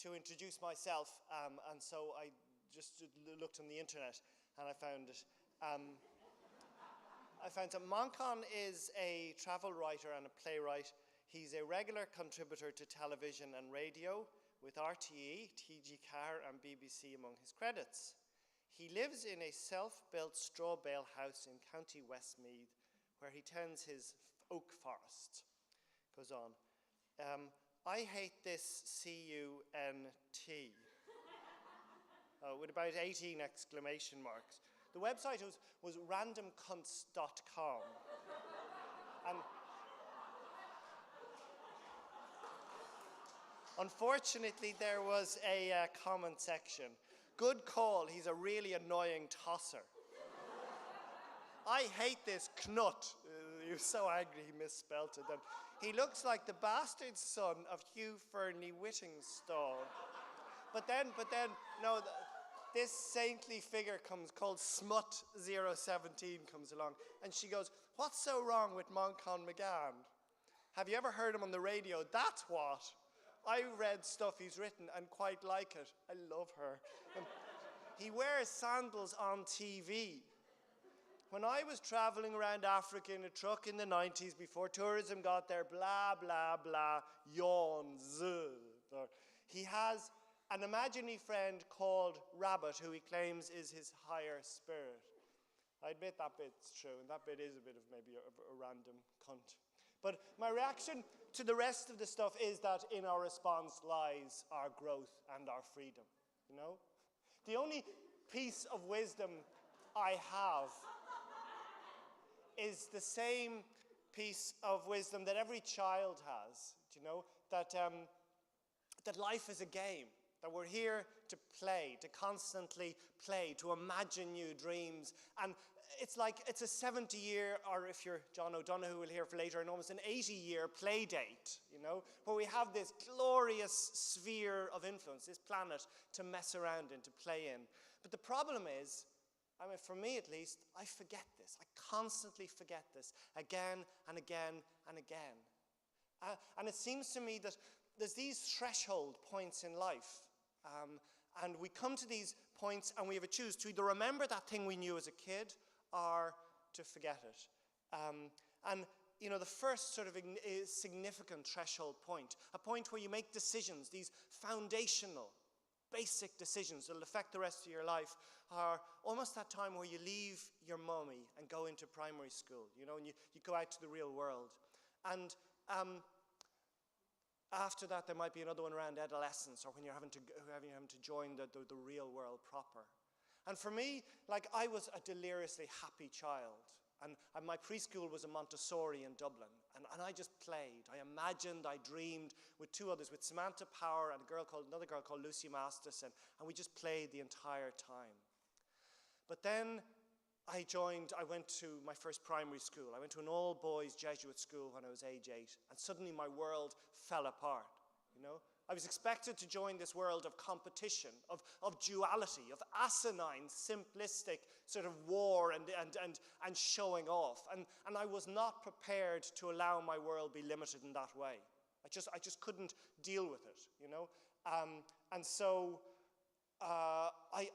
to introduce myself, and so I just looked on the internet and I found it. I found that Manchán is a travel writer and a playwright. He's a regular contributor to television and radio with RTE, TG Car and BBC among his credits. He lives in a self-built straw bale house in County Westmeath where he tends his oak forest. Goes on. I hate this C-U-N-T. With about 18 exclamation marks. The website was randomcunts.com. And unfortunately, there was a comment section. Good call, he's a really annoying tosser. I hate this knut. He was so angry he misspelt it. And he looks like the bastard son of Hugh Fernie Whittingstall. But then, no, this saintly figure called Smut017 comes along, and she goes, what's so wrong with Manchán Magan? Have you ever heard him on the radio? That's what. I read stuff he's written and quite like it. I love her. He wears sandals on TV. When I was traveling around Africa in a truck in the 90s before tourism got there, blah, blah, blah, yawns. He has an imaginary friend called Rabbit, who he claims is his higher spirit. I admit that bit's true, and that bit is a bit of maybe a random cunt. But my reaction to the rest of the stuff is that in our response lies our growth and our freedom, you know? The only piece of wisdom I have is the same piece of wisdom that every child has, do you know? That life is a game, that we're here to play, to constantly play, to imagine new dreams. And it's like it's a 70-year, or if you're John O'Donoghue will hear for later, and almost an 80-year play date, you know, where we have this glorious sphere of influence, this planet to mess around in, to play in. But the problem is, I mean, for me at least, I forget this. I constantly forget this again and again and again. And it seems to me that there's these threshold points in life. And we come to these points and we have a choose to either remember that thing we knew as a kid or to forget it. And you know, the first sort of significant threshold point, a point where you make decisions, these foundational, basic decisions that will affect the rest of your life, are almost that time where you leave your mummy and go into primary school, you know, and you go out to the real world. And after that, there might be another one around adolescence, or when you're having to join the real world proper. And for me, like, I was a deliriously happy child. And my preschool was a Montessori in Dublin. And I just played. I imagined, I dreamed with two others, with Samantha Power and another girl called Lucy Masterson. And we just played the entire time. But then I went to my first primary school. I went to an all-boys Jesuit school when I was age 8, and suddenly my world fell apart, you know? I was expected to join this world of competition, of duality, of asinine, simplistic sort of war and showing off. And I was not prepared to allow my world be limited in that way. I just couldn't deal with it, you know? And so I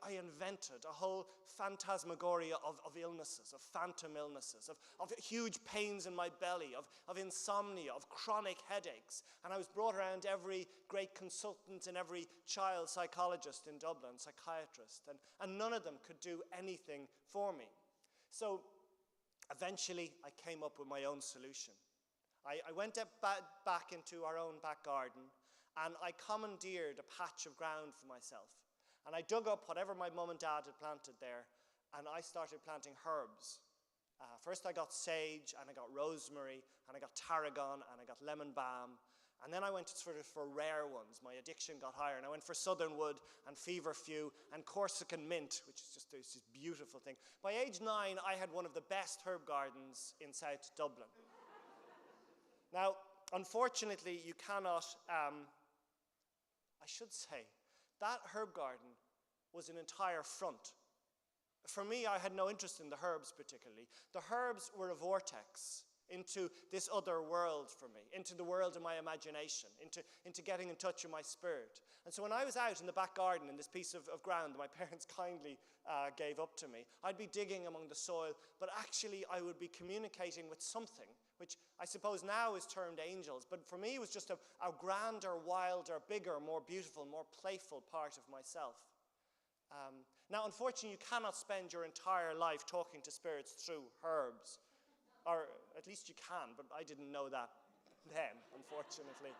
invented a whole phantasmagoria of illnesses, of phantom illnesses, of huge pains in my belly, of insomnia, of chronic headaches. And I was brought around every great consultant and every child psychologist in Dublin, psychiatrist, and none of them could do anything for me. So eventually I came up with my own solution. I went back into our own back garden, and I commandeered a patch of ground for myself. And I dug up whatever my mum and dad had planted there, and I started planting herbs. First I got sage, and I got rosemary, and I got tarragon, and I got lemon balm. And then I went sort of for rare ones. My addiction got higher, and I went for southernwood and feverfew and Corsican mint, which is just this beautiful thing. By age 9, I had one of the best herb gardens in South Dublin. Now, unfortunately, you cannot, I should say, that herb garden was an entire front. For me, I had no interest in the herbs particularly. The herbs were a vortex. into this other world for me, into the world of my imagination, into getting in touch with my spirit. And so when I was out in the back garden in this piece of ground that my parents kindly gave up to me, I'd be digging among the soil, but actually I would be communicating with something, which I suppose now is termed angels, but for me it was just a grander, wilder, bigger, more beautiful, more playful part of myself. Now, unfortunately, you cannot spend your entire life talking to spirits through herbs, or at least you can, but I didn't know that then, unfortunately.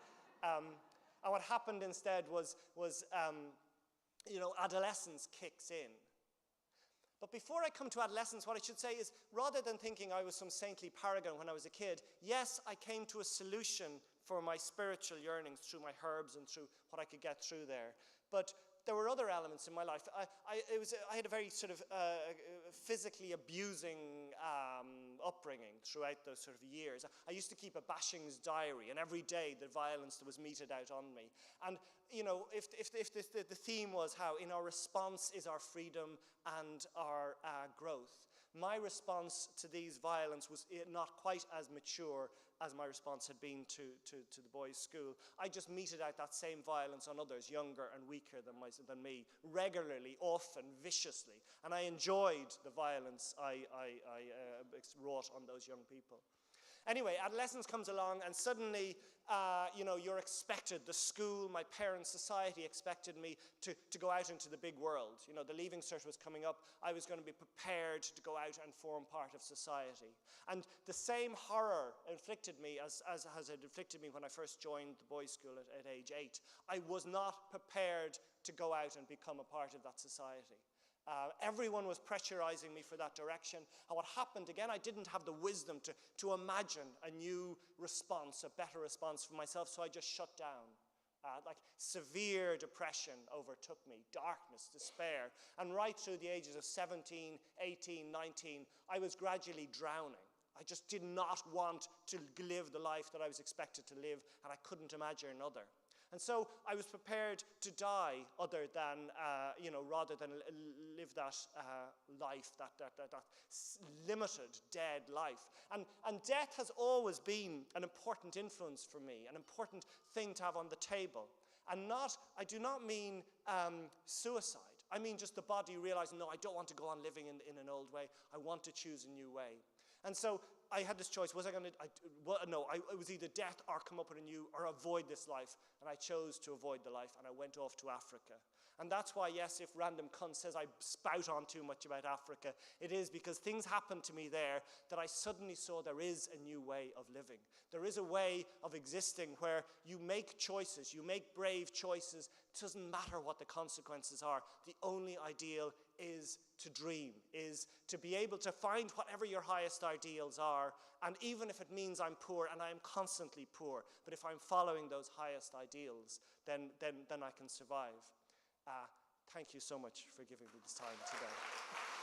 And what happened instead was adolescence kicks in. But before I come to adolescence, what I should say is, rather than thinking I was some saintly paragon when I was a kid, yes, I came to a solution for my spiritual yearnings through my herbs and through what I could get through there. But there were other elements in my life. I had a very sort of physically abusing upbringing throughout those sort of years. I used to keep a bashings diary, and every day the violence that was meted out on me. And if the theme was how in our response is our freedom and our growth, my response to these violence was not quite as mature as my response had been to the boys' school. I just meted out that same violence on others, younger and weaker than me, regularly, often, viciously. And I enjoyed the violence I wrought on those young people. Anyway, adolescence comes along, and suddenly, you're expected, the school, my parents' society expected me to go out into the big world. The Leaving Cert was coming up. I was going to be prepared to go out and form part of society. And the same horror inflicted me as it inflicted me when I first joined the boys' school at age 8. I was not prepared to go out and become a part of that society. Everyone was pressurizing me for that direction. And what happened, again, I didn't have the wisdom to imagine a new response, a better response for myself, so I just shut down. Severe depression overtook me, darkness, despair. And right through the ages of 17, 18, 19, I was gradually drowning. I just did not want to live the life that I was expected to live, and I couldn't imagine another. And so I was prepared to die rather than live that life, that limited, dead life. And death has always been an important influence for me, an important thing to have on the table. And I do not mean suicide. I mean just the body realizing, no, I don't want to go on living in an old way. I want to choose a new way. And so I had this choice. It was either death or come up with a new, or avoid this life. And I chose to avoid the life, and I went off to Africa. And that's why, yes, if random cunt says I spout on too much about Africa, it is because things happened to me there that I suddenly saw there is a new way of living. There is a way of existing where you make choices, you make brave choices. It doesn't matter what the consequences are. The only ideal is to dream, is to be able to find whatever your highest ideals are, and even if it means I'm poor, and I am constantly poor, but if I'm following those highest ideals, then I can survive. Thank you so much for giving me this time today.